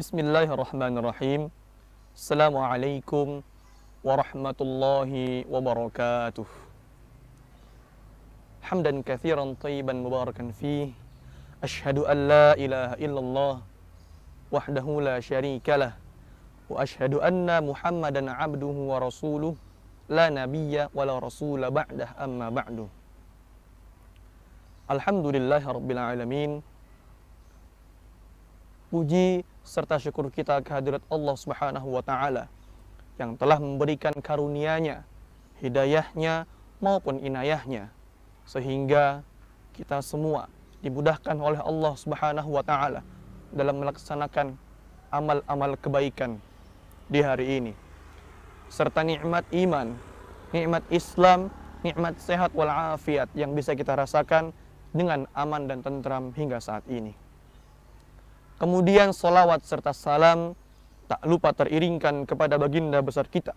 Bismillahirrahmanirrahim. Assalamualaikum warahmatullahi wabarakatuh. Hamdan katsiran thayyiban mubarakan fih. Asyhadu an la ilaha illallah wahdahu la syarikalah wa asyhadu anna Muhammadan abduhu wa rasuluh la nabiyya wa la rasula ba'dah amma ba'du. Alhamdulillahirabbil alamin. Puji serta syukur kita kehadirat Allah Subhanahu wa taala yang telah memberikan karunia-Nya, hidayahnya maupun inayahnya, sehingga kita semua dimudahkan oleh Allah Subhanahu wa taala dalam melaksanakan amal-amal kebaikan di hari ini, serta nikmat iman, nikmat Islam, nikmat sehat walafiat yang bisa kita rasakan dengan aman dan tentram hingga saat ini. Kemudian salawat serta salam tak lupa teriringkan kepada baginda besar kita,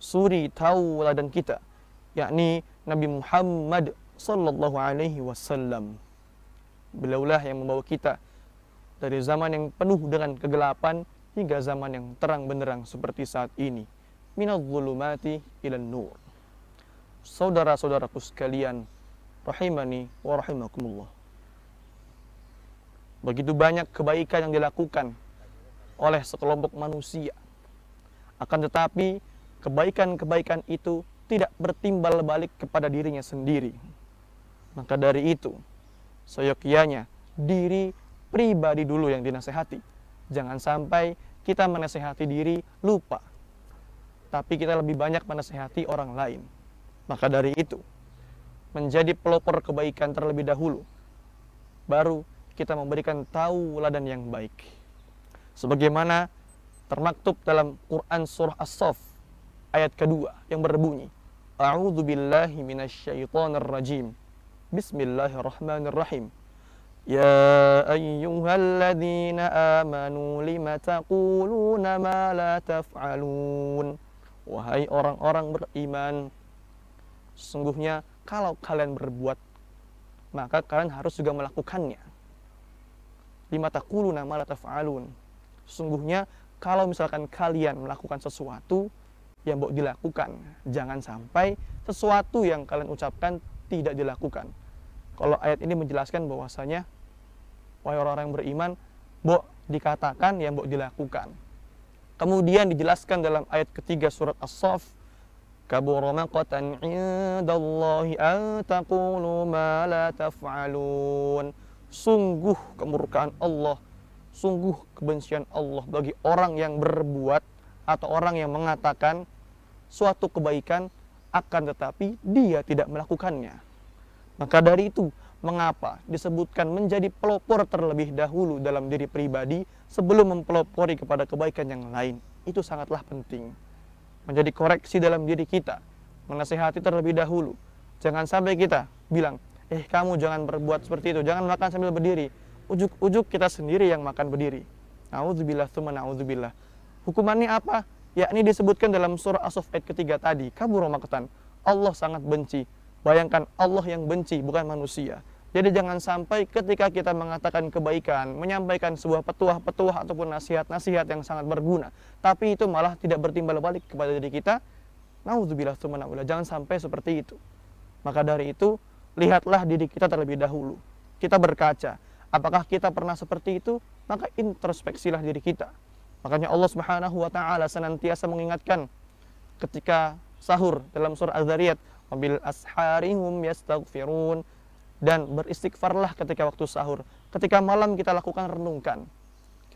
suri tauladan kita, yakni Nabi Muhammad sallallahu alaihi wasallam. Beliaulah yang membawa kita dari zaman yang penuh dengan kegelapan hingga zaman yang terang benderang seperti saat ini. Minadh dhulumati ilan nur. Saudara-saudaraku sekalian, rahimani wa rahimakumullah. Begitu banyak kebaikan yang dilakukan oleh sekelompok manusia. Akan tetapi, kebaikan-kebaikan itu tidak bertimbal balik kepada dirinya sendiri. Maka dari itu, seyogyanya diri pribadi dulu yang dinasehati. Jangan sampai kita menasehati diri lupa, tapi kita lebih banyak menasehati orang lain. Maka dari itu, menjadi pelopor kebaikan terlebih dahulu, baru kita memberikan tauladan yang baik. Sebagaimana termaktub dalam Quran surah As-Saff ayat kedua yang berbunyi, A'udzu billahi minasyaitonir rajim. Bismillahirrahmanirrahim. Ya ayyuhalladzina amanu lima taquluna ma la taf'alun. Wahai orang-orang beriman, sesungguhnya kalau kalian berbuat, maka kalian harus juga melakukannya. Lima taquluna ma la taf'alun. Sesungguhnya kalau misalkan kalian melakukan sesuatu yang mau dilakukan, jangan sampai sesuatu yang kalian ucapkan tidak dilakukan. Kalau ayat ini menjelaskan bahwasanya wahai orang-orang yang beriman, mau dikatakan yang mau dilakukan. Kemudian dijelaskan dalam ayat ketiga surat As-Saff, kabura maqtan 'indallahi an taqulu ma la taf'alun. Sungguh kemurkaan Allah, sungguh kebencian Allah bagi orang yang berbuat atau orang yang mengatakan suatu kebaikan akan tetapi dia tidak melakukannya. Maka dari itu, mengapa disebutkan menjadi pelopor terlebih dahulu dalam diri pribadi sebelum mempelopori kepada kebaikan yang lain? Itu sangatlah penting. Menjadi koreksi dalam diri kita, menasehati terlebih dahulu. Jangan sampai kita bilang, kamu jangan berbuat seperti itu, jangan makan sambil berdiri. Ujuk-ujuk kita sendiri yang makan berdiri. Na'udzubillah tsumma na'udzubillah. Hukumannya apa? Yakni disebutkan dalam surah As-Saff ayat ketiga tadi, kabura maqtan. Allah sangat benci. Bayangkan Allah yang benci, bukan manusia. Jadi jangan sampai ketika kita mengatakan kebaikan, menyampaikan sebuah petuah-petuah ataupun nasihat-nasihat yang sangat berguna, tapi itu malah tidak bertimbal balik kepada diri kita. Na'udzubillah tsumma na'udzubillah. Jangan sampai seperti itu. Maka dari itu, lihatlah diri kita terlebih dahulu. Kita berkaca, apakah kita pernah seperti itu? Maka introspeksilah diri kita. Makanya Allah Subhanahu wa taala senantiasa mengingatkan ketika sahur dalam surah Az-Zariyat, wabil asharihum yastaghfirun, dan beristighfarlah ketika waktu sahur. Ketika malam kita lakukan renungkan.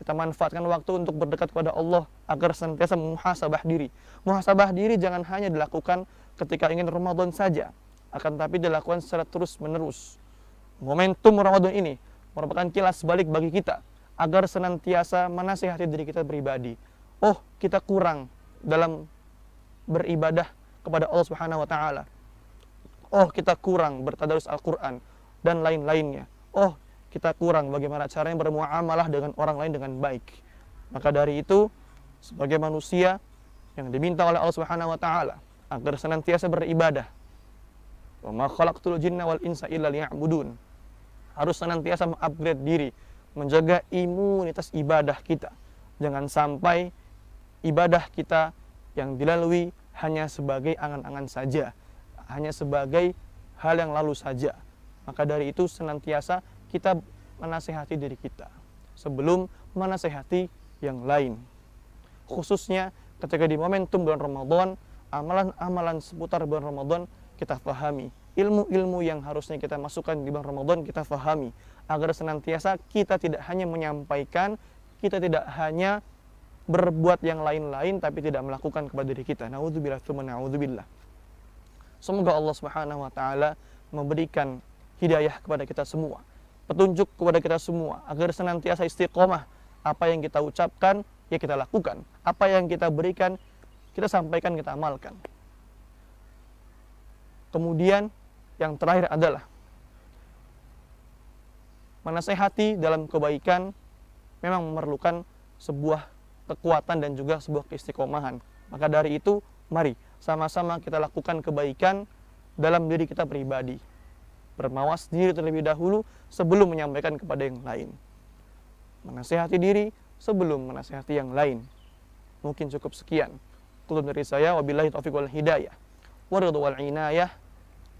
Kita manfaatkan waktu untuk berdekat kepada Allah agar senantiasa muhasabah diri. Muhasabah diri jangan hanya dilakukan ketika ingin Ramadan saja, akan tapi dilakukan secara terus-menerus. Momentum Ramadan ini merupakan kilas balik bagi kita agar senantiasa menasihati diri kita pribadi. Oh, kita kurang dalam beribadah kepada Allah Subhanahu wa taala. Oh, kita kurang bertadarus Al-Qur'an dan lain-lainnya. Oh, kita kurang bagaimana caranya bermuamalah dengan orang lain dengan baik. Maka dari itu, sebagai manusia yang diminta oleh Allah Subhanahu wa taala agar senantiasa beribadah, wa ma khalaqtul jinna wal insa illa liya'budun. Harus senantiasa mengupgrade diri, menjaga imunitas ibadah kita Jangan sampai ibadah kita yang dilalui hanya sebagai angan-angan saja, hanya sebagai hal yang lalu saja. Maka dari itu senantiasa kita menasehati diri kita sebelum menasehati yang lain. Khususnya ketika di momentum bulan Ramadan, amalan-amalan seputar bulan Ramadan kita pahami. Ilmu-ilmu yang harusnya kita masukkan di bulan Ramadan kita pahami, agar senantiasa kita tidak hanya menyampaikan, kita tidak hanya berbuat yang lain-lain tapi tidak melakukan kepada diri kita. Naudzubillah tsumma naudzubillah. Semoga Allah Subhanahu wa taala memberikan hidayah kepada kita semua, petunjuk kepada kita semua agar senantiasa istiqomah. Apa yang kita ucapkan ya kita lakukan, apa yang kita berikan kita sampaikan, kita amalkan. Kemudian yang terakhir adalah menasehati dalam kebaikan memang memerlukan sebuah kekuatan dan juga sebuah keistiqomahan. Maka dari itu, mari sama-sama kita lakukan kebaikan dalam diri kita pribadi. Bermawas diri terlebih dahulu sebelum menyampaikan kepada yang lain. Menasehati diri sebelum menasehati yang lain. Mungkin cukup sekian. Tutup dari saya, wabillahi taufiq wal hidayah. Waridhu wal inayah.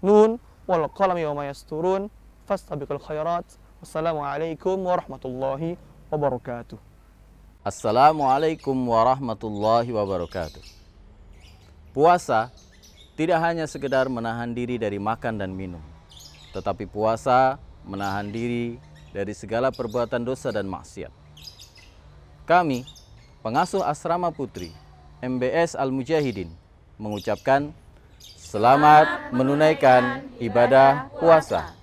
Nun wal qalami wa ma yasturun. Fastabiqul khairat. Wassalamualaikum warahmatullahi wabarakatuh. Assalamualaikum warahmatullahi wabarakatuh. Puasa tidak hanya sekedar menahan diri dari makan dan minum, tetapi puasa menahan diri dari segala perbuatan dosa dan maksiat. Kami, pengasuh Asrama Putri MBS Al-Mujahidin, mengucapkan selamat menunaikan ibadah puasa.